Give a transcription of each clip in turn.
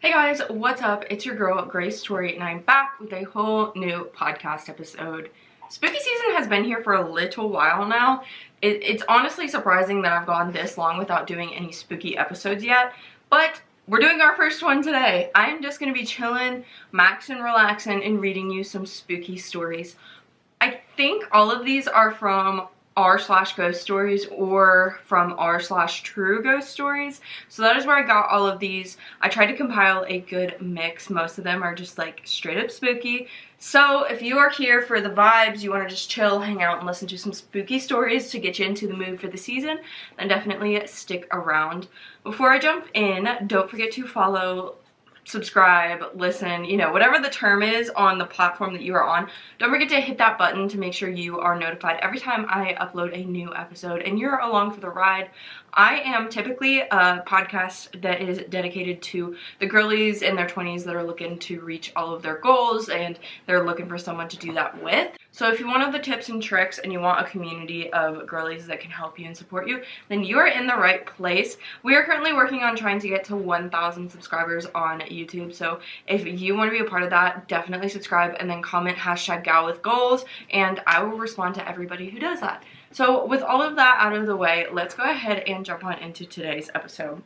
Hey guys, what's up? It's your girl, GhostStories, and I'm back with a whole new podcast episode. Spooky season has been here for a little while now. It's honestly surprising that I've gone this long without doing any spooky episodes yet, but we're doing our first one today. I'm just going to be chilling, maxing, relaxing, and reading you some spooky stories. I think all of these are from r/GhostStories or from r/TrueGhostStories. So that is where I got all of these. I tried to compile a good mix. Most of them are just like straight up spooky. So if you are here for the vibes, you want to just chill, hang out, and listen to some spooky stories to get you into the mood for the season, then definitely stick around. Before I jump in, don't forget to follow, subscribe, listen, you know, whatever the term is on the platform that you are on. Don't forget to hit that button to make sure you are notified every time I upload a new episode and you're along for the ride. I am typically a podcast that is dedicated to the girlies in their 20s that are looking to reach all of their goals and they're looking for someone to do that with. So if you want all the tips and tricks and you want a community of girlies that can help you and support you, then you are in the right place. We are currently working on trying to get to 1,000 subscribers on YouTube. So if you want to be a part of that, definitely subscribe and then comment #GalWithGoals and I will respond to everybody who does that. So with all of that out of the way, let's go ahead and jump on into today's episode.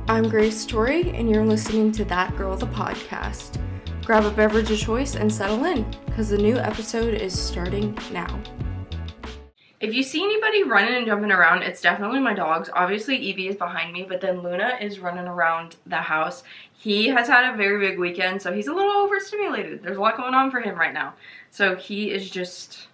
I'm GhostStories and you're listening to That Girl the Podcast. Grab a beverage of choice and settle in, because the new episode is starting now. If you see anybody running and jumping around, it's definitely my dogs. Obviously, Evie is behind me, but then Luna is running around the house. He has had a very big weekend, so he's a little overstimulated. There's a lot going on for him right now. So he is just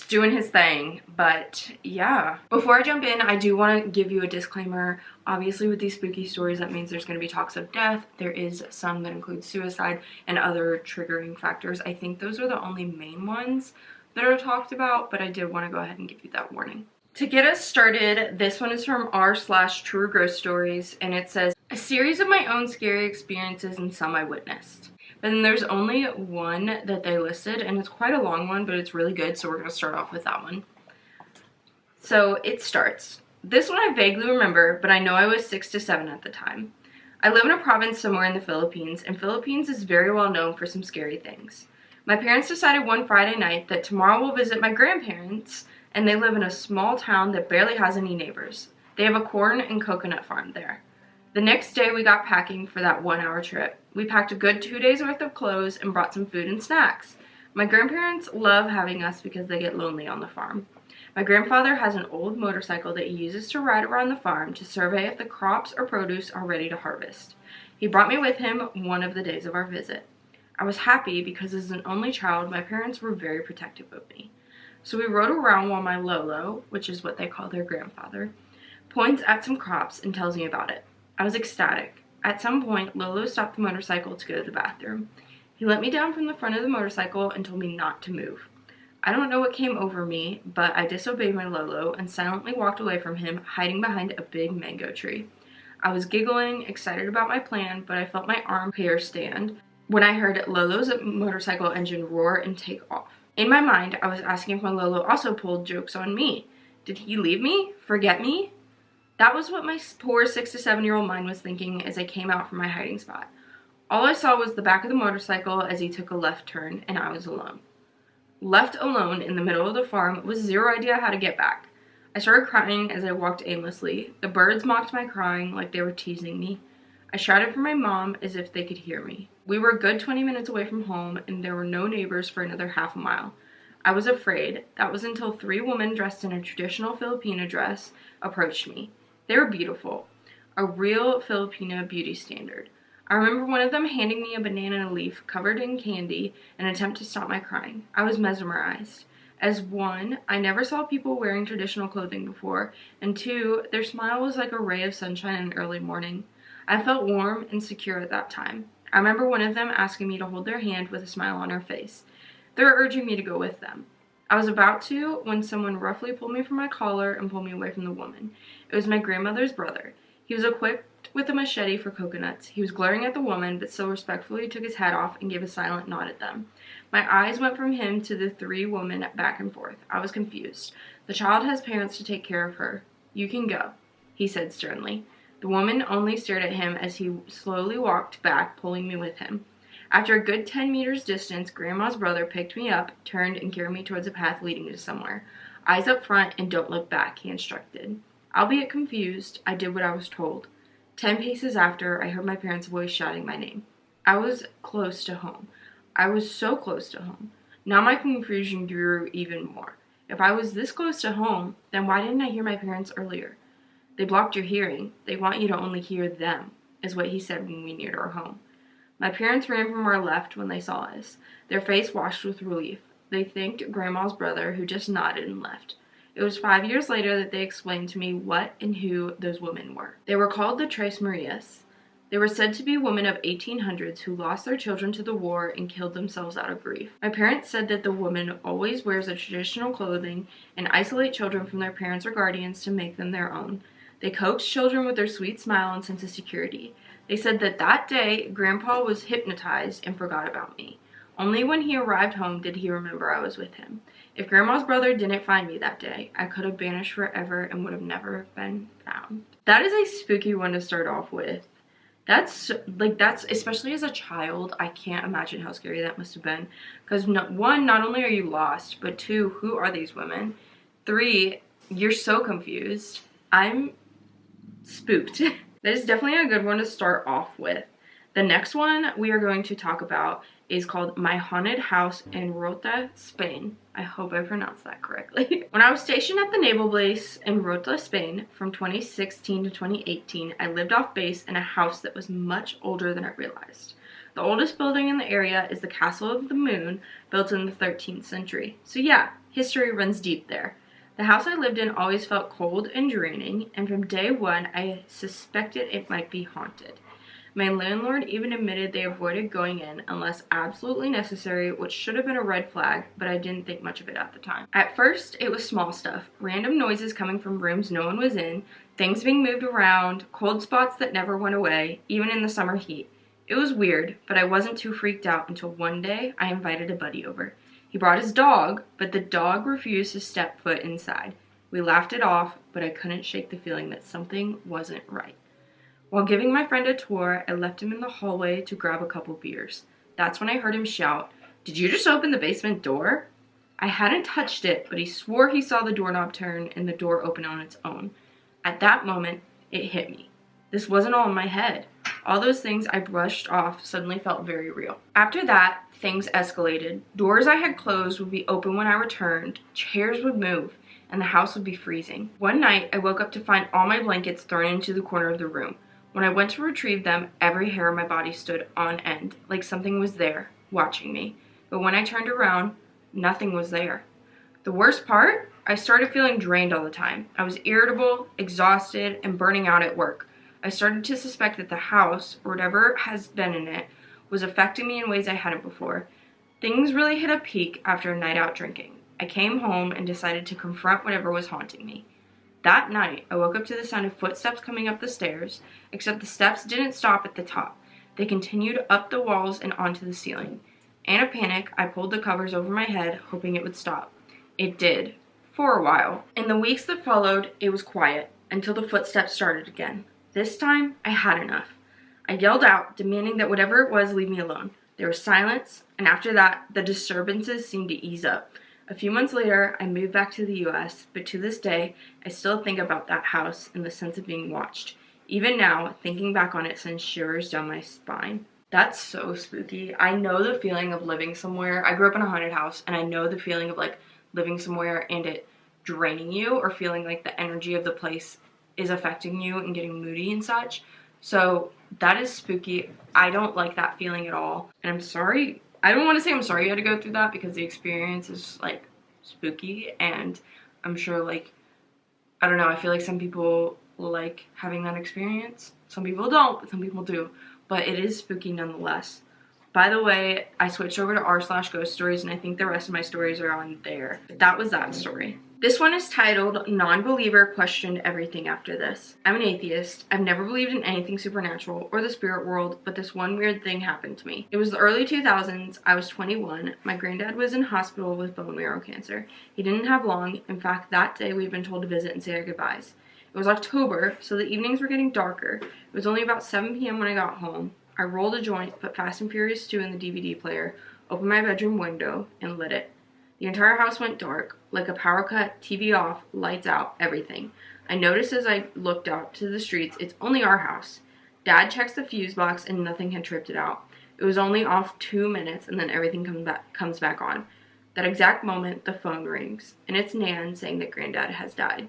doing his thing, but yeah. Before I jump in, I do want to give you a disclaimer. Obviously with these spooky stories, that means there's going to be talks of death. There is some that include suicide and other triggering factors. I think those are the only main ones that are talked about, but I did want to go ahead and give you that warning. To get us started, this one is from r/TrueGhostStories, and it says, "A series of my own scary experiences and some I witnessed." Then there's only one that they listed, and it's quite a long one, but it's really good, so we're going to start off with that one. So it starts, "This one I vaguely remember, but I know I was 6 to 7 at the time. I live in a province somewhere in the Philippines, and Philippines is very well known for some scary things. My parents decided one Friday night that tomorrow we'll visit my grandparents, and they live in a small town that barely has any neighbors. They have a corn and coconut farm there. The next day we got packing for that 1-hour trip. We packed a good 2 days worth of clothes and brought some food and snacks. My grandparents love having us because they get lonely on the farm. My grandfather has an old motorcycle that he uses to ride around the farm to survey if the crops or produce are ready to harvest. He brought me with him one of the days of our visit. I was happy because as an only child, my parents were very protective of me. So we rode around while my Lolo, which is what they call their grandfather, points at some crops and tells me about it. I was ecstatic. At some point, Lolo stopped the motorcycle to go to the bathroom. He let me down from the front of the motorcycle and told me not to move. I don't know what came over me, but I disobeyed my Lolo and silently walked away from him, hiding behind a big mango tree. I was giggling, excited about my plan, but I felt my arm hair stand when I heard Lolo's motorcycle engine roar and take off. In my mind, I was asking if my Lolo also pulled jokes on me. Did he leave me? Forget me? That was what my poor 6 to 7-year-old mind was thinking as I came out from my hiding spot. All I saw was the back of the motorcycle as he took a left turn, and I was alone. Left alone in the middle of the farm with zero idea how to get back. I started crying as I walked aimlessly. The birds mocked my crying like they were teasing me. I shouted for my mom as if they could hear me. We were a good 20 minutes away from home, and there were no neighbors for another half a mile. I was afraid. That was until 3 women dressed in a traditional Filipino dress approached me. They were beautiful, a real Filipino beauty standard. I remember one of them handing me a banana leaf covered in candy in an attempt to stop my crying. I was mesmerized. As one, I never saw people wearing traditional clothing before, and 2, their smile was like a ray of sunshine in early morning. I felt warm and secure at that time. I remember one of them asking me to hold their hand with a smile on her face. They were urging me to go with them. I was about to when someone roughly pulled me from my collar and pulled me away from the woman. It was my grandmother's brother. He was equipped with a machete for coconuts. He was glaring at the woman, but still respectfully took his hat off and gave a silent nod at them. My eyes went from him to the 3 women back and forth. I was confused. The child has parents to take care of her. You can go, he said sternly. The woman only stared at him as he slowly walked back, pulling me with him. After a good 10 meters distance, Grandma's brother picked me up, turned, and carried me towards a path leading to somewhere. Eyes up front and don't look back, he instructed. Albeit confused, I did what I was told. 10 paces after, I heard my parents' voice shouting my name. I was close to home. I was so close to home. Now my confusion grew even more. If I was this close to home, then why didn't I hear my parents earlier? They blocked your hearing. They want you to only hear them, is what he said when we neared our home. My parents ran from our left when they saw us, their face washed with relief. They thanked Grandma's brother, who just nodded and left. It was 5 years later that they explained to me what and who those women were. They were called the Tres Marias. They were said to be women of 1800s who lost their children to the war and killed themselves out of grief. My parents said that the woman always wears a traditional clothing and isolate children from their parents or guardians to make them their own. They coaxed children with their sweet smile and sense of security. They said that that day, Grandpa was hypnotized and forgot about me. Only when he arrived home did he remember I was with him. If Grandma's brother didn't find me that day, I could have vanished forever and would have never been found. That is a spooky one to start off with. That's especially as a child, I can't imagine how scary that must have been. Because one, not only are you lost, but two, who are these women? Three, you're so confused. I'm spooked. That is definitely a good one to start off with. The next one we are going to talk about is called My Haunted House in Rota, Spain. I hope I pronounced that correctly. When I was stationed at the naval base in Rota, Spain from 2016 to 2018, I lived off base in a house that was much older than I realized. The oldest building in the area is the Castle of the Moon, built in the 13th century. So yeah, history runs deep there. The house I lived in always felt cold and draining, and from day one I suspected it might be haunted. My landlord even admitted they avoided going in unless absolutely necessary, which should have been a red flag, but I didn't think much of it at the time. At first, it was small stuff. Random noises coming from rooms no one was in, things being moved around, cold spots that never went away, even in the summer heat. It was weird, but I wasn't too freaked out until one day I invited a buddy over. He brought his dog, but the dog refused to step foot inside. We laughed it off, but I couldn't shake the feeling that something wasn't right. While giving my friend a tour, I left him in the hallway to grab a couple beers. That's when I heard him shout, "Did you just open the basement door?" I hadn't touched it, but he swore he saw the doorknob turn and the door open on its own. At that moment, it hit me. This wasn't all in my head. All those things I brushed off suddenly felt very real. After that, things escalated. Doors I had closed would be open when I returned, chairs would move, and the house would be freezing. One night, I woke up to find all my blankets thrown into the corner of the room. When I went to retrieve them, every hair on my body stood on end, like something was there, watching me. But when I turned around, nothing was there. The worst part? I started feeling drained all the time. I was irritable, exhausted, and burning out at work. I started to suspect that the house, or whatever has been in it, was affecting me in ways I hadn't before. Things really hit a peak after a night out drinking. I came home and decided to confront whatever was haunting me. That night, I woke up to the sound of footsteps coming up the stairs, except the steps didn't stop at the top. They continued up the walls and onto the ceiling. In a panic, I pulled the covers over my head, hoping it would stop. It did. For a while. In the weeks that followed, it was quiet, until the footsteps started again. This time, I had enough. I yelled out, demanding that whatever it was leave me alone. There was silence, and after that, the disturbances seemed to ease up. A few months later, I moved back to the US, but to this day, I still think about that house and the sense of being watched. Even now, thinking back on it sends shivers down my spine. That's so spooky. I know the feeling of living somewhere. I grew up in a haunted house, and I know the feeling of like living somewhere and it draining you, or feeling like the energy of the place is affecting you and getting moody and such. So that is spooky. I don't like that feeling at all. And I'm sorry. I don't want to say I'm sorry you had to go through that, because the experience is like spooky, and I'm sure like, I don't know, I feel like some people like having that experience. Some people don't, but some people do. But it is spooky nonetheless. By the way, I switched over to r/GhostStories, and I think the rest of my stories are on there. That was that story. This one is titled Non-Believer Questioned Everything After This. I'm an atheist. I've never believed in anything supernatural or the spirit world, but this one weird thing happened to me. It was the early 2000s. I was 21. My granddad was in hospital with bone marrow cancer. He didn't have long. In fact, that day we'd been told to visit and say our goodbyes. It It was October, so the evenings were getting darker. It was only about 7 p.m. when I got home. I rolled a joint, put Fast and Furious 2 in the DVD player, opened my bedroom window, and lit it. The entire house went dark, like a power cut, TV off, lights out, everything. I noticed as I looked out to the streets, it's only our house. Dad checks the fuse box and nothing had tripped it out. It was only off 2 minutes and then everything comes back on. That exact moment, the phone rings, and it's Nan saying that Granddad has died.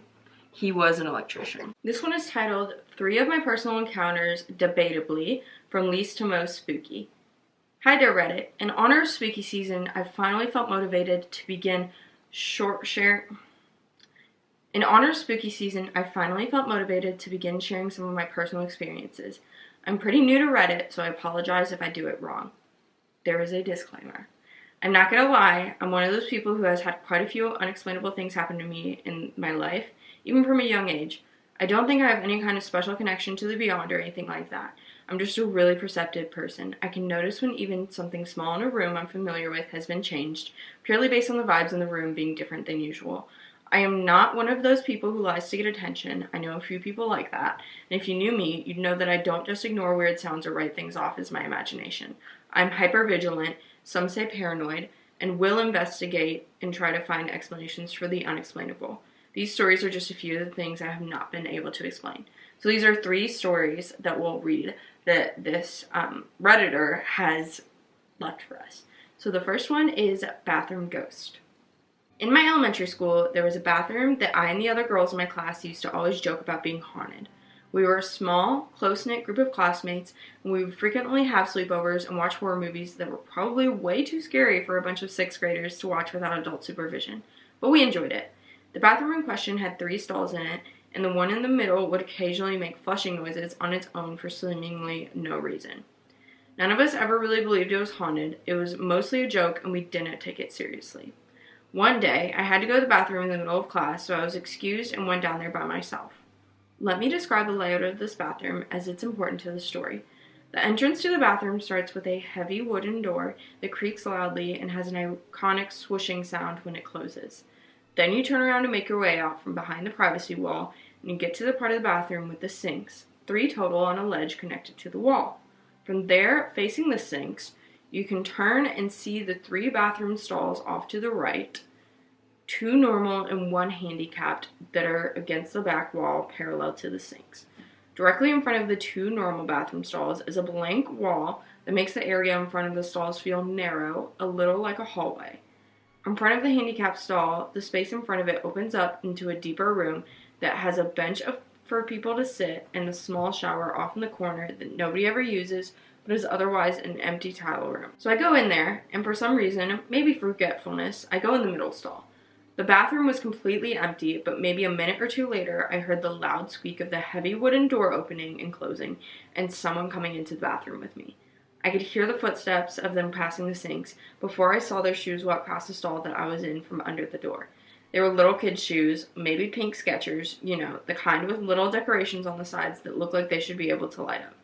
He was an electrician. This one is titled 3 of My Personal Encounters, Debatably, from Least to Most Spooky. Hi there, Reddit. In honor of spooky season, I finally felt motivated to begin In honor of spooky season, I finally felt motivated to begin sharing some of my personal experiences. I'm pretty new to Reddit, so I apologize if I do it wrong. There is a disclaimer. I'm not gonna lie, I'm one of those people who has had quite a few unexplainable things happen to me in my life, even from a young age. I don't think I have any kind of special connection to the beyond or anything like that. I'm just a really perceptive person. I can notice when even something small in a room I'm familiar with has been changed, purely based on the vibes in the room being different than usual. I am not one of those people who lies to get attention. I know a few people like that. And if you knew me, you'd know that I don't just ignore weird sounds or write things off as my imagination. I'm hypervigilant, some say paranoid, and will investigate and try to find explanations for the unexplainable. These stories are just a few of the things I have not been able to explain. So these are 3 stories that we'll read that this Redditor has left for us. So the first one is Bathroom Ghost. In my elementary school, there was a bathroom that I and the other girls in my class used to always joke about being haunted. We were a small, close-knit group of classmates, and we would frequently have sleepovers and watch horror movies that were probably way too scary for a bunch of 6th graders to watch without adult supervision. But we enjoyed it. The bathroom in question had 3 stalls in it, and the one in the middle would occasionally make flushing noises on its own for seemingly no reason. None of us ever really believed it was haunted. It was mostly a joke, and we didn't take it seriously. One day, I had to go to the bathroom in the middle of class, so I was excused and went down there by myself. Let me describe the layout of this bathroom, as it's important to the story. The entrance to the bathroom starts with a heavy wooden door that creaks loudly and has an iconic swooshing sound when it closes. Then you turn around to make your way out from behind the privacy wall, and you get to the part of the bathroom with the sinks, 3 total on a ledge connected to the wall. From there, facing the sinks, you can turn and see the 3 bathroom stalls off to the right, 2 normal and 1 handicapped that are against the back wall parallel to the sinks. Directly in front of the 2 normal bathroom stalls is a blank wall that makes the area in front of the stalls feel narrow, a little like a hallway. In front of the handicapped stall, the space in front of it opens up into a deeper room that has a bench for people to sit and a small shower off in the corner that nobody ever uses, but is otherwise an empty tile room. So I go in there, and for some reason, maybe forgetfulness, I go in the middle stall. The bathroom was completely empty, but maybe a minute or 2 later, I heard the loud squeak of the heavy wooden door opening and closing, and someone coming into the bathroom with me. I could hear the footsteps of them passing the sinks before I saw their shoes walk past the stall that I was in from under the door. They were little kids' shoes, maybe pink Skechers, the kind with little decorations on the sides that look like they should be able to light up.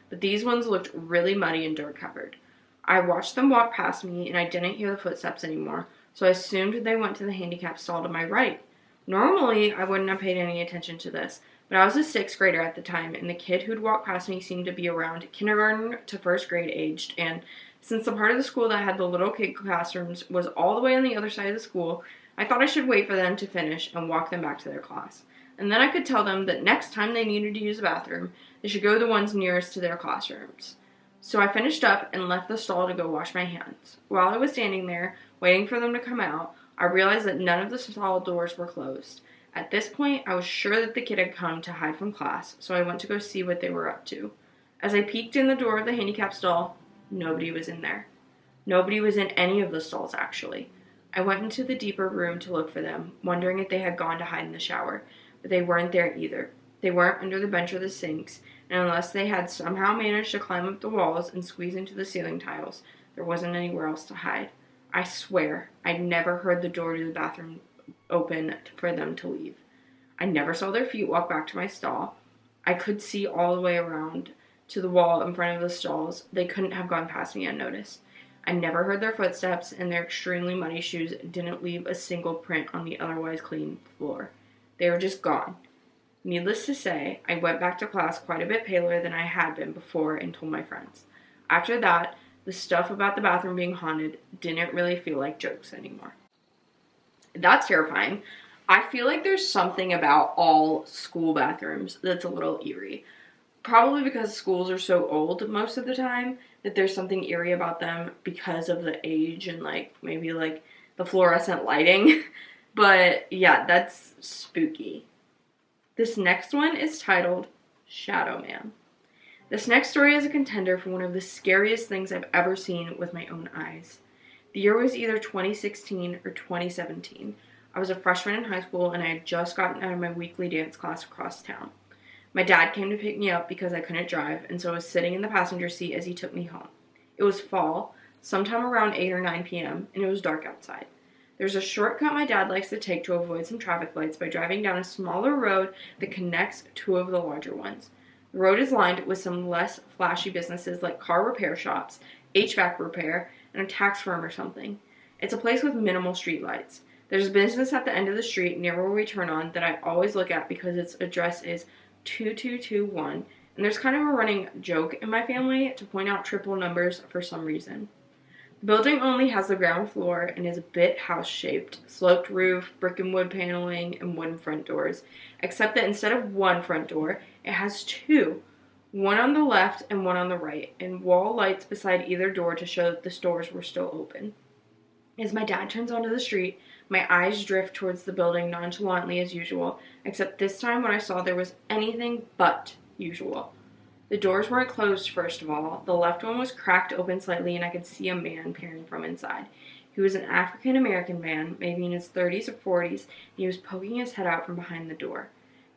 But these ones looked really muddy and dirt-covered. I watched them walk past me, and I didn't hear the footsteps anymore, so I assumed they went to the handicap stall to my right. Normally, I wouldn't have paid any attention to this, but I was a 6th grader at the time, and the kid who'd walk past me seemed to be around kindergarten to 1st grade aged, and since the part of the school that had the little kid classrooms was all the way on the other side of the school, I thought I should wait for them to finish and walk them back to their class. And then I could tell them that next time they needed to use the bathroom, they should go to the ones nearest to their classrooms. So I finished up and left the stall to go wash my hands. While I was standing there, waiting for them to come out, I realized that none of the stall doors were closed. At this point, I was sure that the kid had come to hide from class, so I went to go see what they were up to. As I peeked in the door of the handicap stall, nobody was in there. Nobody was in any of the stalls, actually. I went into the deeper room to look for them, wondering if they had gone to hide in the shower, but they weren't there either. They weren't under the bench or the sinks, and unless they had somehow managed to climb up the walls and squeeze into the ceiling tiles, there wasn't anywhere else to hide. I swear, I'd never heard the door to the bathroom open for them to leave. I never saw their feet walk back to my stall. I could see all the way around to the wall in front of the stalls. They couldn't have gone past me unnoticed. I never heard their footsteps, and their extremely muddy shoes didn't leave a single print on the otherwise clean floor. They were just gone. Needless to say, I went back to class quite a bit paler than I had been before and told my friends. After that, the stuff about the bathroom being haunted didn't really feel like jokes anymore. That's terrifying. I feel like there's something about all school bathrooms that's a little eerie. Probably because schools are so old most of the time that there's something eerie about them because of the age and maybe the fluorescent lighting. But yeah, that's spooky. This next one is titled Shadow Man. This next story is a contender for one of the scariest things I've ever seen with my own eyes. The year was either 2016 or 2017. I was a freshman in high school and I had just gotten out of my weekly dance class across town. My dad came to pick me up because I couldn't drive, and so I was sitting in the passenger seat as he took me home. It was fall, sometime around 8 or 9 p.m., and it was dark outside. There's a shortcut my dad likes to take to avoid some traffic lights by driving down a smaller road that connects two of the larger ones. The road is lined with some less flashy businesses like car repair shops, HVAC repair, and a tax firm or something. It's a place with minimal street lights. There's a business at the end of the street near where we turn on that I always look at because its address is 2221, and there's kind of a running joke in my family to point out triple numbers for some reason. The building only has the ground floor and is a bit house-shaped, sloped roof, brick and wood paneling, and wooden front doors, except that instead of one front door, it has two, one on the left and one on the right, and wall lights beside either door to show that the stores were still open. As my dad turns onto the street, my eyes drift towards the building nonchalantly as usual, except this time when I saw there was anything but usual. The doors weren't closed, first of all. The left one was cracked open slightly, and I could see a man peering from inside. He was an African-American man, maybe in his 30s or 40s, and he was poking his head out from behind the door,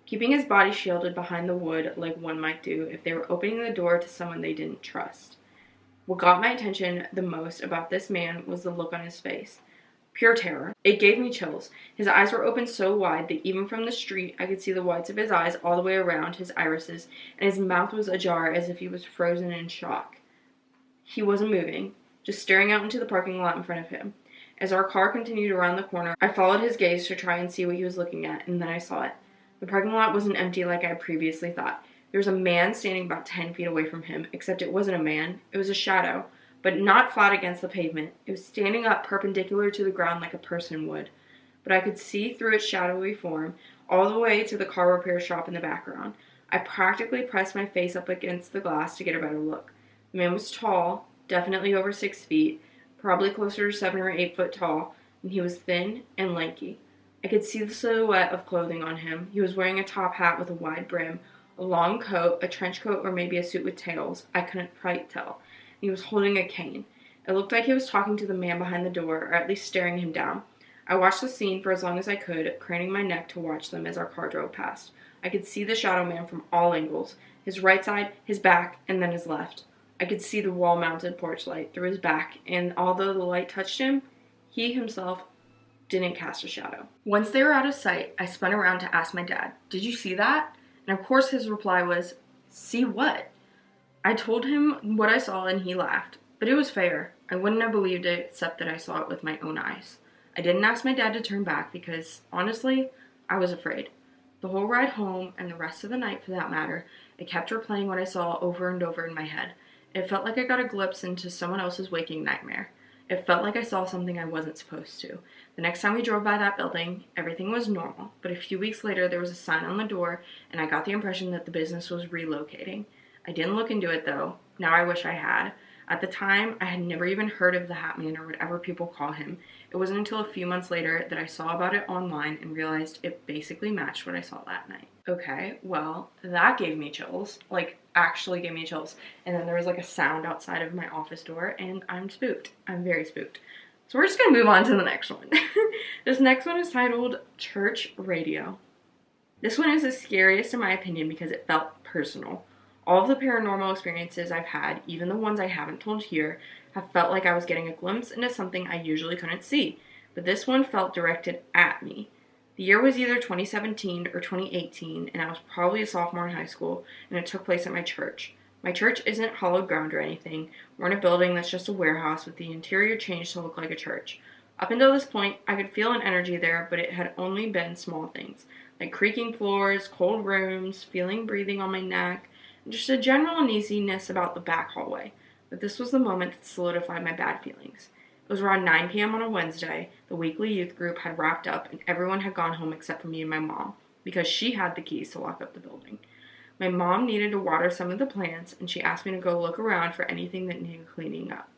keeping his body shielded behind the wood like one might do if they were opening the door to someone they didn't trust. What got my attention the most about this man was the look on his face. Pure terror. It gave me chills. His eyes were open so wide that even from the street I could see the whites of his eyes all the way around his irises, and his mouth was ajar as if he was frozen in shock. He wasn't moving, just staring out into the parking lot in front of him. As our car continued around the corner, I followed his gaze to try and see what he was looking at, and then I saw it. The parking lot wasn't empty like I had previously thought. There was a man standing about 10 feet away from him, except it wasn't a man, it was a shadow. But not flat against the pavement. It was standing up perpendicular to the ground like a person would. But I could see through its shadowy form all the way to the car repair shop in the background. I practically pressed my face up against the glass to get a better look. The man was tall, definitely over 6 feet, probably closer to 7 or 8 foot tall, and he was thin and lanky. I could see the silhouette of clothing on him. He was wearing a top hat with a wide brim, a long coat, a trench coat, or maybe a suit with tails. I couldn't quite tell. He was holding a cane. It looked like he was talking to the man behind the door, or at least staring him down. I watched the scene for as long as I could, craning my neck to watch them as our car drove past. I could see the shadow man from all angles, his right side, his back, and then his left. I could see the wall-mounted porch light through his back, and although the light touched him, he himself didn't cast a shadow. Once they were out of sight, I spun around to ask my dad, "Did you see that?" And of course his reply was, "See what?" I told him what I saw and he laughed, but it was fair. I wouldn't have believed it except that I saw it with my own eyes. I didn't ask my dad to turn back because, honestly, I was afraid. The whole ride home, and the rest of the night for that matter, I kept replaying what I saw over and over in my head. It felt like I got a glimpse into someone else's waking nightmare. It felt like I saw something I wasn't supposed to. The next time we drove by that building, everything was normal, but a few weeks later there was a sign on the door, and I got the impression that the business was relocating. I didn't look into it though. Now I wish I had. At the time, I had never even heard of the Hat Man or whatever people call him. It wasn't until a few months later that I saw about it online and realized it basically matched what I saw that night. Okay, well, that gave me chills. Actually gave me chills. And then there was a sound outside of my office door, and I'm spooked. I'm very spooked. So we're just gonna move on to the next one. This next one is titled Church Radio. This one is the scariest in my opinion because it felt personal. All of the paranormal experiences I've had, even the ones I haven't told here, have felt like I was getting a glimpse into something I usually couldn't see, but this one felt directed at me. The year was either 2017 or 2018, and I was probably a sophomore in high school, and it took place at my church. My church isn't hollowed ground or anything. We're in a building that's just a warehouse with the interior changed to look like a church. Up until this point, I could feel an energy there, but it had only been small things, like creaking floors, cold rooms, feeling breathing on my neck, and just a general uneasiness about the back hallway. But this was the moment that solidified my bad feelings. It was around 9 p.m. on a Wednesday. The weekly youth group had wrapped up and everyone had gone home except for me and my mom, because she had the keys to lock up the building. My mom needed to water some of the plants, and she asked me to go look around for anything that needed cleaning up.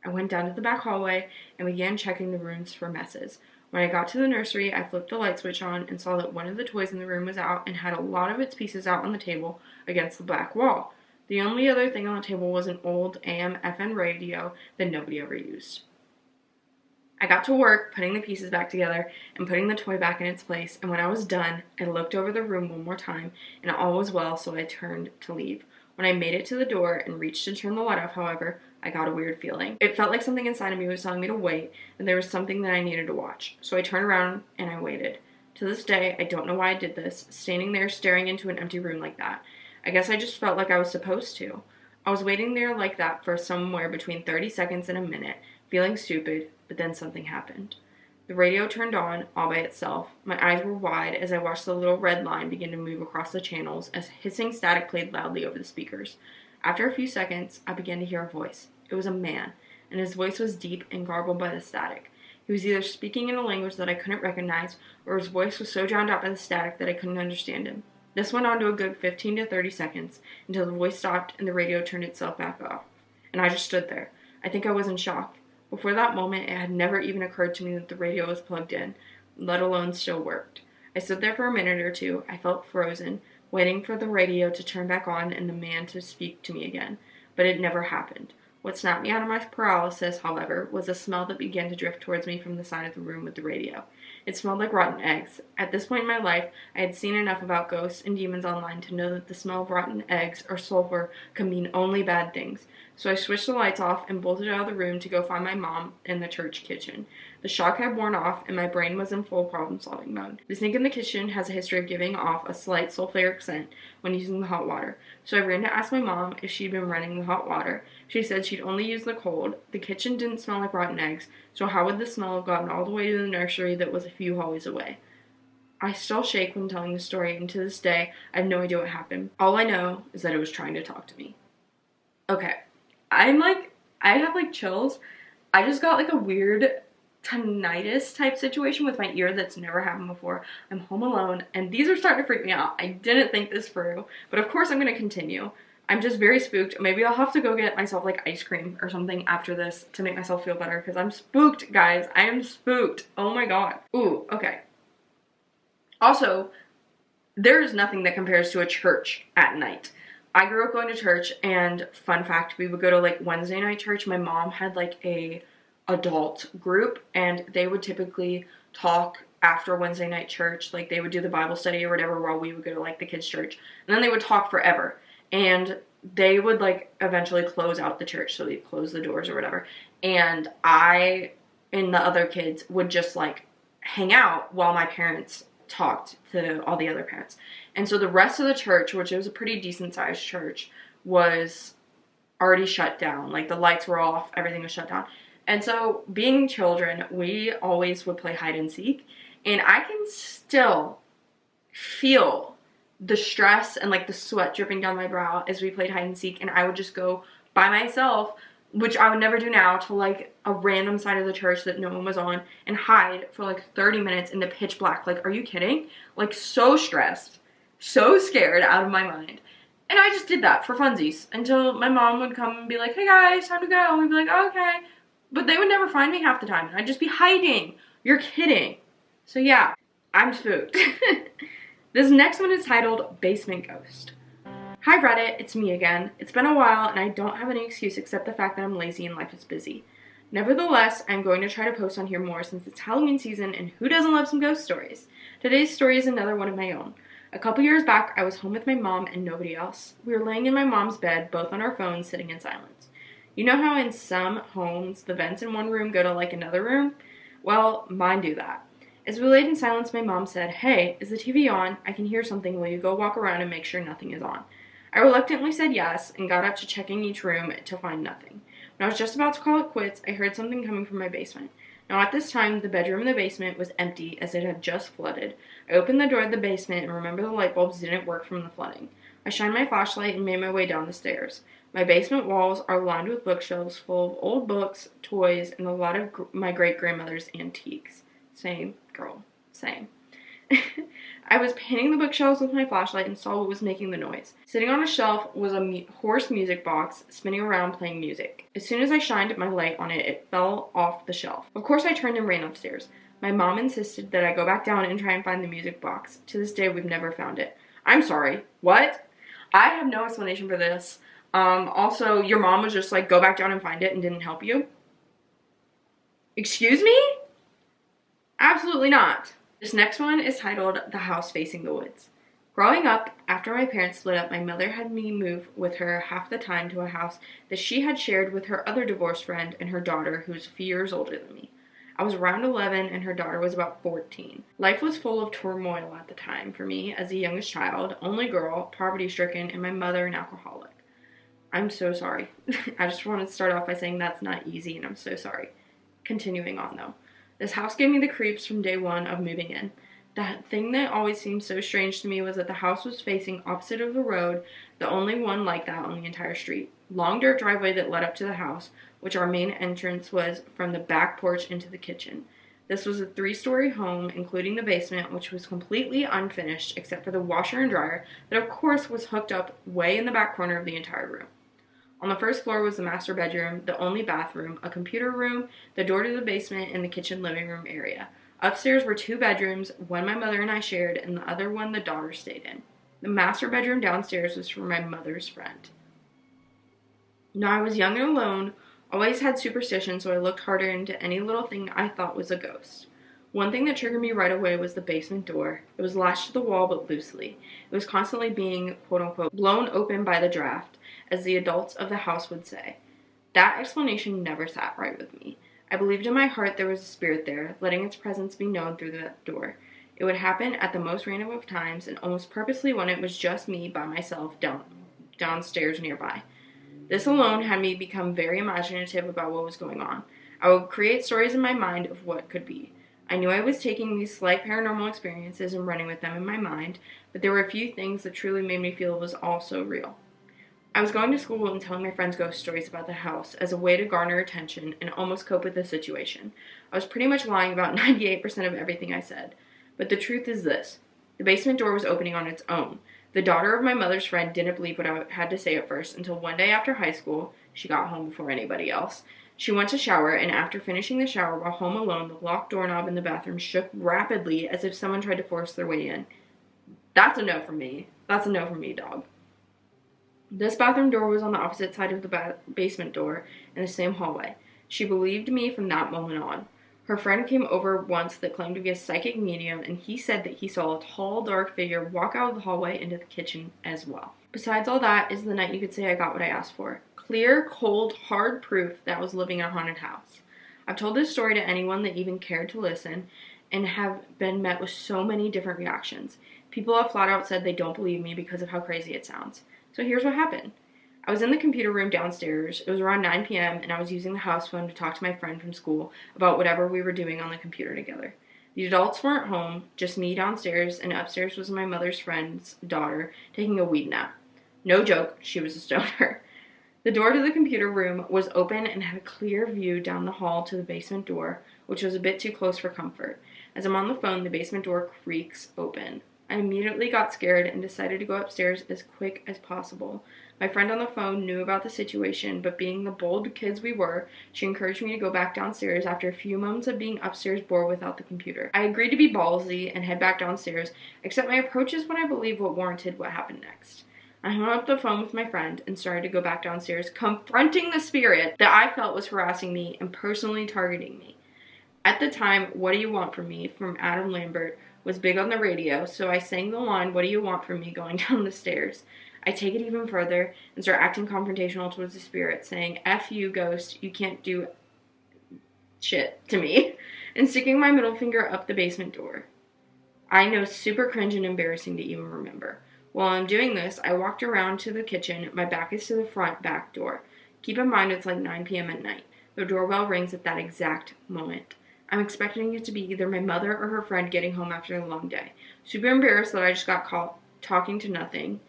I went down to the back hallway and began checking the rooms for messes. When I got to the nursery, I flipped the light switch on and saw that one of the toys in the room was out and had a lot of its pieces out on the table against the black wall. The only other thing on the table was an old AM/FM radio that nobody ever used. I got to work putting the pieces back together and putting the toy back in its place, and when I was done, I looked over the room one more time, and all was well, so I turned to leave. When I made it to the door and reached to turn the light off, however, I got a weird feeling. It felt like something inside of me was telling me to wait, and there was something that I needed to watch. So I turned around and I waited. To this day, I don't know why I did this, standing there staring into an empty room like that. I guess I just felt like I was supposed to. I was waiting there like that for somewhere between 30 seconds and a minute, feeling stupid, but then something happened. The radio turned on all by itself. My eyes were wide as I watched the little red line begin to move across the channels as hissing static played loudly over the speakers. After a few seconds, I began to hear a voice. It was a man, and his voice was deep and garbled by the static. He was either speaking in a language that I couldn't recognize, or his voice was so drowned out by the static that I couldn't understand him. This went on to a good 15 to 30 seconds, until the voice stopped and the radio turned itself back off. And I just stood there. I think I was in shock. Before that moment, it had never even occurred to me that the radio was plugged in, let alone still worked. I stood there for a minute or two. I felt frozen, waiting for the radio to turn back on and the man to speak to me again. But it never happened. What snapped me out of my paralysis, however, was a smell that began to drift towards me from the side of the room with the radio. It smelled like rotten eggs. At this point in my life, I had seen enough about ghosts and demons online to know that the smell of rotten eggs or sulfur could mean only bad things. So I switched the lights off and bolted out of the room to go find my mom in the church kitchen. The shock had worn off and my brain was in full problem-solving mode. The sink in the kitchen has a history of giving off a slight sulfuric scent when using the hot water, so I ran to ask my mom if she'd been running the hot water. She said she'd only used the cold. The kitchen didn't smell like rotten eggs, so how would the smell have gotten all the way to the nursery that was a few hallways away? I still shake when telling the story, and to this day, I have no idea what happened. All I know is that it was trying to talk to me. Okay, I have chills. I just got a weird tinnitus type situation with my ear that's never happened before. I'm home alone, and these are starting to freak me out. I didn't think this through, but of course I'm going to continue. I'm just very spooked. Maybe I'll have to go get myself ice cream or something after this to make myself feel better, because I'm spooked, guys. I am spooked. Oh my god. Ooh, okay. Also, there's nothing that compares to a church at night. I grew up going to church, and fun fact, we would go to Wednesday night church. My mom had a adult group, and they would typically talk after Wednesday night church. They would do the Bible study or whatever while we would go to the kids' church, and then they would talk forever, and they would eventually close out the church, so they'd close the doors or whatever, and I and the other kids would just hang out while my parents talked to all the other parents. And so the rest of the church, which was a pretty decent sized church, was already shut down. The lights were off, everything was shut down. And so, being children, we always would play hide and seek, and I can still feel the stress and the sweat dripping down my brow as we played hide and seek, and I would just go by myself, which I would never do now, to a random side of the church that no one was on, and hide for 30 minutes in the pitch black. Are you kidding? So stressed, so scared out of my mind. And I just did that for funsies until my mom would come and be like, hey guys, time to go. And we'd be like, oh, okay. But they would never find me half the time, and I'd just be hiding. You're kidding. So yeah, I'm spooked. This next one is titled Basement Ghost. Hi Reddit, it's me again. It's been a while and I don't have any excuse except the fact that I'm lazy and life is busy. Nevertheless, I'm going to try to post on here more since it's Halloween season and who doesn't love some ghost stories? Today's story is another one of my own. A couple years back, I was home with my mom and nobody else. We were laying in my mom's bed, both on our phones, sitting in silence. You know how in some homes, the vents in one room go to another room? Well, mine do that. As we laid in silence, my mom said, hey, is the TV on? I can hear something. Will you go walk around and make sure nothing is on? I reluctantly said yes and got up to checking each room to find nothing. When I was just about to call it quits, I heard something coming from my basement. Now at this time, the bedroom in the basement was empty as it had just flooded. I opened the door of the basement and remember the light bulbs didn't work from the flooding. I shined my flashlight and made my way down the stairs. My basement walls are lined with bookshelves full of old books, toys, and a lot of my great-grandmother's antiques. Same, girl. Same. I was painting the bookshelves with my flashlight and saw what was making the noise. Sitting on a shelf was a horse music box spinning around playing music. As soon as I shined my light on it, it fell off the shelf. Of course, I turned and ran upstairs. My mom insisted that I go back down and try and find the music box. To this day, we've never found it. I'm sorry. What? I have no explanation for this. Also, your mom was just like, go back down and find it and didn't help you? Excuse me? Absolutely not. This next one is titled The House Facing the Woods. Growing up, after my parents split up, my mother had me move with her half the time to a house that she had shared with her other divorced friend and her daughter, who was a few years older than me. I was around 11 and her daughter was about 14. Life was full of turmoil at the time for me as the youngest child, only girl, poverty-stricken, and my mother an alcoholic. I'm so sorry. I just want to start off by saying that's not easy and I'm so sorry. Continuing on though. This house gave me the creeps from day one of moving in. The thing that always seemed so strange to me was that the house was facing opposite of the road, the only one like that on the entire street. Long dirt driveway that led up to the house, which our main entrance was from the back porch into the kitchen. This was a 3-story home, including the basement, which was completely unfinished except for the washer and dryer that of course was hooked up way in the back corner of the entire room. On the first floor was the master bedroom, the only bathroom, a computer room, the door to the basement, and the kitchen living room area. Upstairs were 2 bedrooms, one my mother and I shared, and the other one the daughter stayed in. The master bedroom downstairs was for my mother's friend. Now I was young and alone, always had superstition, so I looked harder into any little thing I thought was a ghost. One thing that triggered me right away was the basement door. It was lashed to the wall but loosely. It was constantly being, quote-unquote, blown open by the draft, as the adults of the house would say. That explanation never sat right with me. I believed in my heart there was a spirit there, letting its presence be known through that door. It would happen at the most random of times and almost purposely when it was just me by myself downstairs nearby. This alone had me become very imaginative about what was going on. I would create stories in my mind of what could be. I knew I was taking these slight paranormal experiences and running with them in my mind, but there were a few things that truly made me feel it was all so real. I was going to school and telling my friends ghost stories about the house as a way to garner attention and almost cope with the situation. I was pretty much lying about 98% of everything I said. But the truth is this. The basement door was opening on its own. The daughter of my mother's friend didn't believe what I had to say at first until one day after high school, she got home before anybody else, she went to shower, and after finishing the shower while home alone, the locked doorknob in the bathroom shook rapidly as if someone tried to force their way in. That's a no from me. That's a no from me, dog. This bathroom door was on the opposite side of the basement door in the same hallway. She believed me from that moment on. Her friend came over once that claimed to be a psychic medium, and he said that he saw a tall, dark figure walk out of the hallway into the kitchen as well. Besides all that is the night you could say I got what I asked for. Clear, cold, hard proof that I was living in a haunted house. I've told this story to anyone that even cared to listen and have been met with so many different reactions. People have flat out said they don't believe me because of how crazy it sounds. So here's what happened. I was in the computer room downstairs. It was around 9 p.m. and I was using the house phone to talk to my friend from school about whatever we were doing on the computer together. The adults weren't home, just me downstairs, and upstairs was my mother's friend's daughter taking a weed nap. No joke, she was a stoner. The door to the computer room was open and had a clear view down the hall to the basement door, which was a bit too close for comfort. As I'm on the phone, the basement door creaks open. I immediately got scared and decided to go upstairs as quick as possible. My friend on the phone knew about the situation, but being the bold kids we were, she encouraged me to go back downstairs after a few moments of being upstairs bored without the computer. I agreed to be ballsy and head back downstairs, except my approach is what I believe what warranted what happened next. I hung up the phone with my friend and started to go back downstairs, confronting the spirit that I felt was harassing me and personally targeting me. At the time, "What Do You Want From Me" from Adam Lambert was big on the radio, so I sang the line, "What do you want from me?" going down the stairs. I take it even further and start acting confrontational towards the spirit, saying, "F you, ghost, you can't do shit to me," and sticking my middle finger up the basement door. I know, super cringe and embarrassing to even remember. While I'm doing this, I walked around to the kitchen. My back is to the front back door. Keep in mind it's like 9 p.m. at night. The doorbell rings at that exact moment. I'm expecting it to be either my mother or her friend getting home after a long day. Super embarrassed that I just got caught talking to nothing.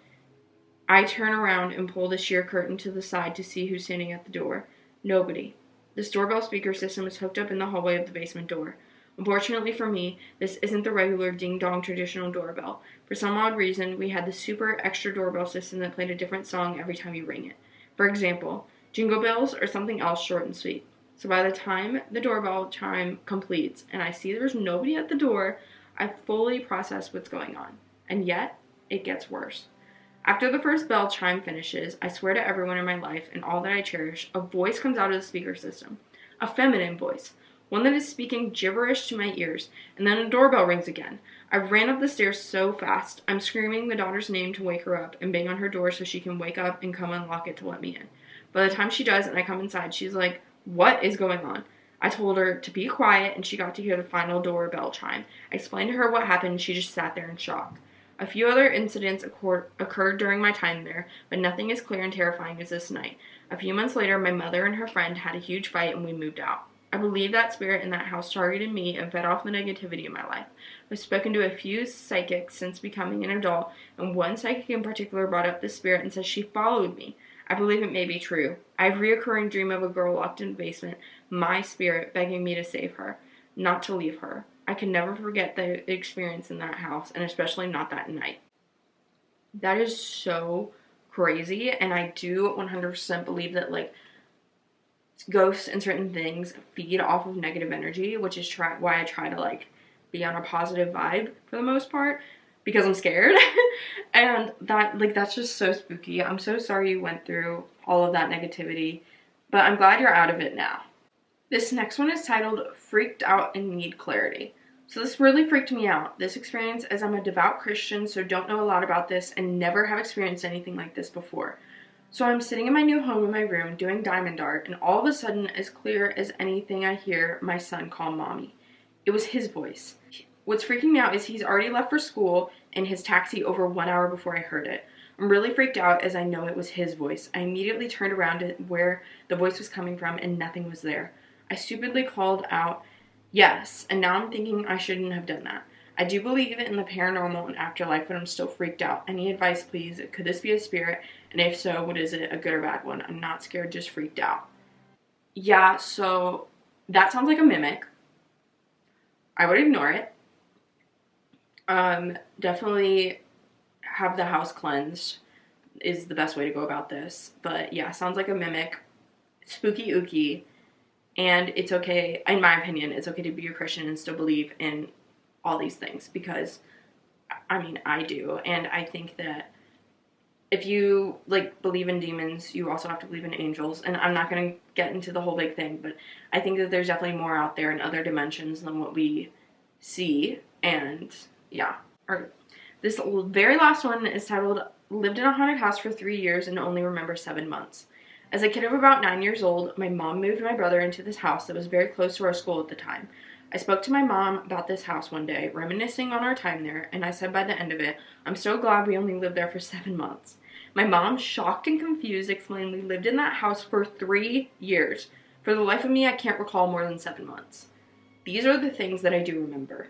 I turn around and pull the sheer curtain to the side to see who's standing at the door. Nobody. This doorbell speaker system is hooked up in the hallway of the basement door. Unfortunately for me, this isn't the regular ding-dong traditional doorbell. For some odd reason, we had the super extra doorbell system that played a different song every time you ring it. For example, Jingle Bells or something else short and sweet. So by the time the doorbell chime completes and I see there's nobody at the door, I fully process what's going on. And yet, it gets worse. After the first bell chime finishes, I swear to everyone in my life and all that I cherish, a voice comes out of the speaker system. A feminine voice. One that is speaking gibberish to my ears. And then a doorbell rings again. I ran up the stairs so fast. I'm screaming the daughter's name to wake her up and bang on her door so she can wake up and come unlock it to let me in. By the time she does and I come inside, she's like, "What is going on?" I told her to be quiet and she got to hear the final doorbell chime. I explained to her what happened and she just sat there in shock. A few other incidents occurred during my time there, but nothing as clear and terrifying as this night. A few months later, my mother and her friend had a huge fight and we moved out. I believe that spirit in that house targeted me and fed off the negativity in my life. I've spoken to a few psychics since becoming an adult, and one psychic in particular brought up this spirit and says she followed me. I believe it may be true. I have a reoccurring dream of a girl locked in the basement, my spirit begging me to save her, not to leave her. I can never forget the experience in that house, and especially not that night. That is so crazy, and I do 100% believe that, like, ghosts and certain things feed off of negative energy, which is why I try to, like, be on a positive vibe for the most part, because I'm scared. And that's just so spooky. I'm so sorry you went through all of that negativity, but I'm glad you're out of it now. This next one is titled Freaked Out and Need Clarity. So this really freaked me out. This experience, as I'm a devout Christian, so don't know a lot about this and never have experienced anything like this before. So I'm sitting in my new home in my room doing diamond art, and all of a sudden, as clear as anything, I hear my son call mommy. It was his voice. What's freaking me out is he's already left for school in his taxi over 1 hour before I heard it. I'm really freaked out as I know it was his voice. I immediately turned around to where the voice was coming from and nothing was there. I stupidly called out, "Yes," and now I'm thinking I shouldn't have done that. I do believe in the paranormal and afterlife, but I'm still freaked out. Any advice, please? Could this be a spirit? And if so, what is it? A good or bad one? I'm not scared, just freaked out. Yeah, so that sounds like a mimic. I would ignore it. Definitely have the house cleansed is the best way to go about this. But yeah, sounds like a mimic. Spooky ooky. And it's okay, in my opinion, it's okay to be a Christian and still believe in all these things, because, I mean, I do. And I think that if you, like, believe in demons, you also have to believe in angels. And I'm not going to get into the whole big thing, but I think that there's definitely more out there in other dimensions than what we see. And yeah. Alright. This very last one is titled, Lived in a Haunted House for 3 years and Only Remember 7 months. As a kid of about 9 years old, my mom moved my brother into this house that was very close to our school at the time. I spoke to my mom about this house one day, reminiscing on our time there, and I said by the end of it, "I'm so glad we only lived there for 7 months." My mom, shocked and confused, explained we lived in that house for 3 years. For the life of me, I can't recall more than 7 months. These are the things that I do remember.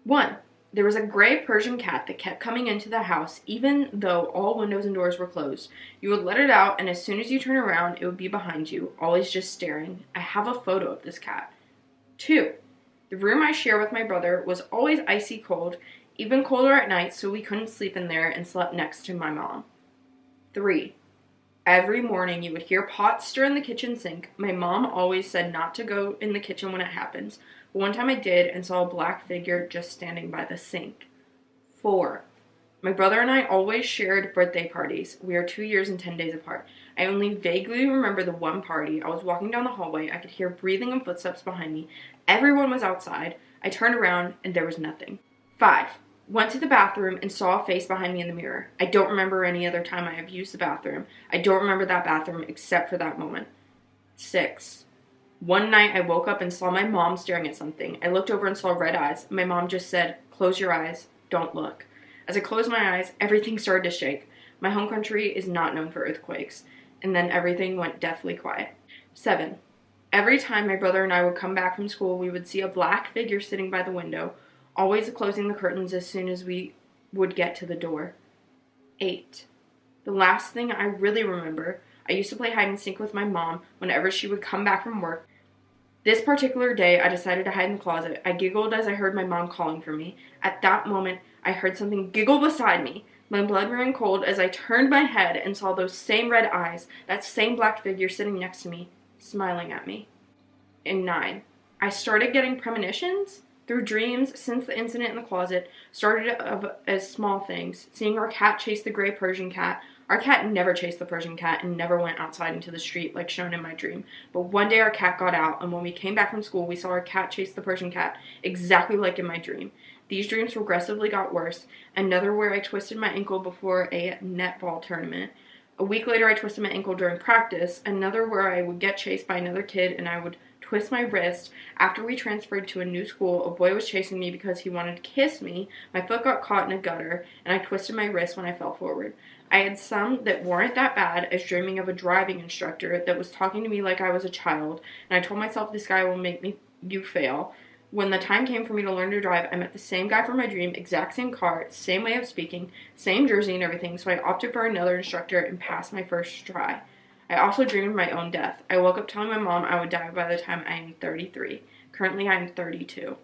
1. There was a gray Persian cat that kept coming into the house even though all windows and doors were closed. You would let it out, and as soon as you turn around, it would be behind you, always just staring. I have a photo of this cat. 2. The room I share with my brother was always icy cold, even colder at night, so we couldn't sleep in there and slept next to my mom. 3. Every morning you would hear pots stir in the kitchen sink. My mom always said not to go in the kitchen when it happens. But one time I did and saw a black figure just standing by the sink. 4. My brother and I always shared birthday parties. We are 2 years and 10 days apart. I only vaguely remember the one party. I was walking down the hallway. I could hear breathing and footsteps behind me. Everyone was outside. I turned around and there was nothing. 5. Went to the bathroom and saw a face behind me in the mirror. I don't remember any other time I have used the bathroom. I don't remember that bathroom except for that moment. 6. One night I woke up and saw my mom staring at something. I looked over and saw red eyes. My mom just said, "Close your eyes. Don't look." As I closed my eyes, everything started to shake. My home country is not known for earthquakes. And then everything went deathly quiet. 7. Every time my brother and I would come back from school, we would see a black figure sitting by the window, always closing the curtains as soon as we would get to the door. 8. The last thing I really remember, I used to play hide and seek with my mom whenever she would come back from work. This particular day, I decided to hide in the closet. I giggled as I heard my mom calling for me. At that moment, I heard something giggle beside me. My blood ran cold as I turned my head and saw those same red eyes, that same black figure sitting next to me, smiling at me. In 9, I started getting premonitions through dreams since the incident in the closet started as small things. Seeing our cat chase the gray Persian cat. Our cat never chased the Persian cat and never went outside into the street like shown in my dream. But one day our cat got out, and when we came back from school, we saw our cat chase the Persian cat exactly like in my dream. These dreams progressively got worse. Another where I twisted my ankle before a netball tournament. A week later, I twisted my ankle during practice. Another where I would get chased by another kid and I would twist my wrist. After we transferred to a new school, a boy was chasing me because he wanted to kiss me. My foot got caught in a gutter, and I twisted my wrist when I fell forward. I had some that weren't that bad, as dreaming of a driving instructor that was talking to me like I was a child, and I told myself this guy will make you fail. When the time came for me to learn to drive, I met the same guy from my dream, exact same car, same way of speaking, same jersey and everything, so I opted for another instructor and passed my first try. I also dreamed of my own death. I woke up telling my mom I would die by the time I am 33. Currently, I am 32.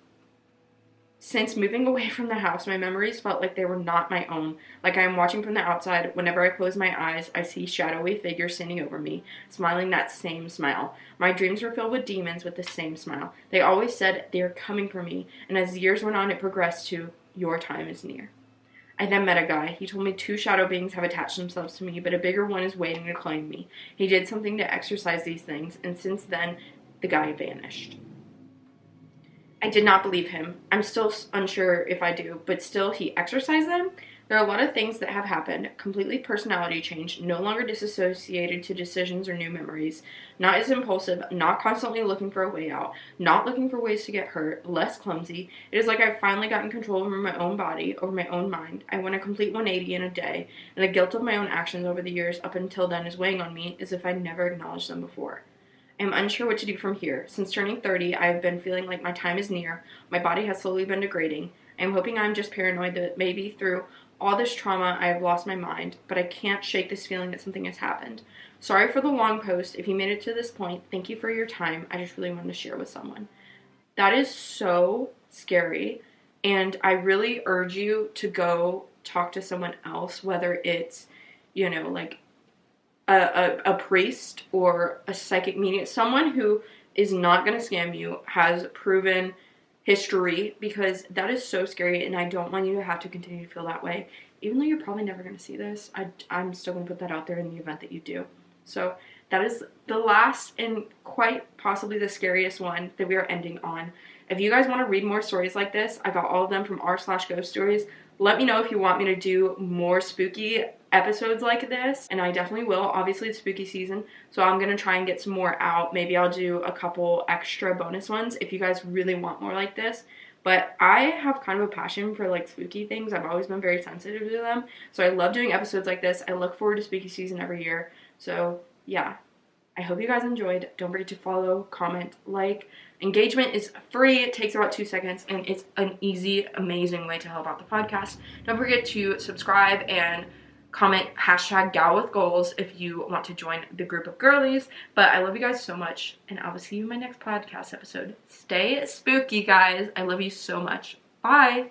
Since moving away from the house, my memories felt like they were not my own, like I am watching from the outside. Whenever I close my eyes, I see shadowy figures standing over me, smiling that same smile. My dreams were filled with demons with the same smile. They always said they are coming for me, and as the years went on, it progressed to, your time is near. I then met a guy. He told me 2 shadow beings have attached themselves to me, but a bigger one is waiting to claim me. He did something to exorcise these things, and since then, the guy vanished. I did not believe him. I'm still unsure if I do, but still, he exorcised them? There are a lot of things that have happened. Completely personality change, no longer disassociated to decisions or new memories, not as impulsive, not constantly looking for a way out, not looking for ways to get hurt, less clumsy. It is like I've finally gotten control over my own body, over my own mind. I went a complete 180 in a day, and the guilt of my own actions over the years up until then is weighing on me as if I'd never acknowledged them before. I am unsure what to do from here. Since turning 30, I have been feeling like my time is near. My body has slowly been degrading. I am hoping I'm just paranoid that maybe through all this trauma I have lost my mind, but I can't shake this feeling that something has happened. Sorry for the long post. If you made it to this point, thank you for your time. I just really wanted to share with someone. That is so scary, and I really urge you to go talk to someone else, whether it's, like a priest or a psychic medium, someone who is not going to scam you, has proven history, because that is so scary, and I don't want you to have to continue to feel that way. Even though you're probably never going to see this, I'm still going to put that out there in the event that you do. So that is the last and quite possibly the scariest one that we are ending on. If you guys want to read more stories like this, I got all of them from r/GhostStories. Let me know if you want me to do more spooky episodes like this, and I definitely will. Obviously, it's spooky season, so I'm going to try and get some more out. Maybe I'll do a couple extra bonus ones if you guys really want more like this. But I have kind of a passion for like spooky things. I've always been very sensitive to them, so I love doing episodes like this. I look forward to spooky season every year. So yeah, I hope you guys enjoyed. Don't forget to follow, comment, like. Engagement is free. It takes about 2 seconds, and it's an easy, amazing way to help out the podcast. Don't forget to subscribe and comment #GalWithGoals if you want to join the group of girlies. But I love you guys so much, and I will see you in my next podcast episode. Stay spooky, guys. I love you so much. Bye.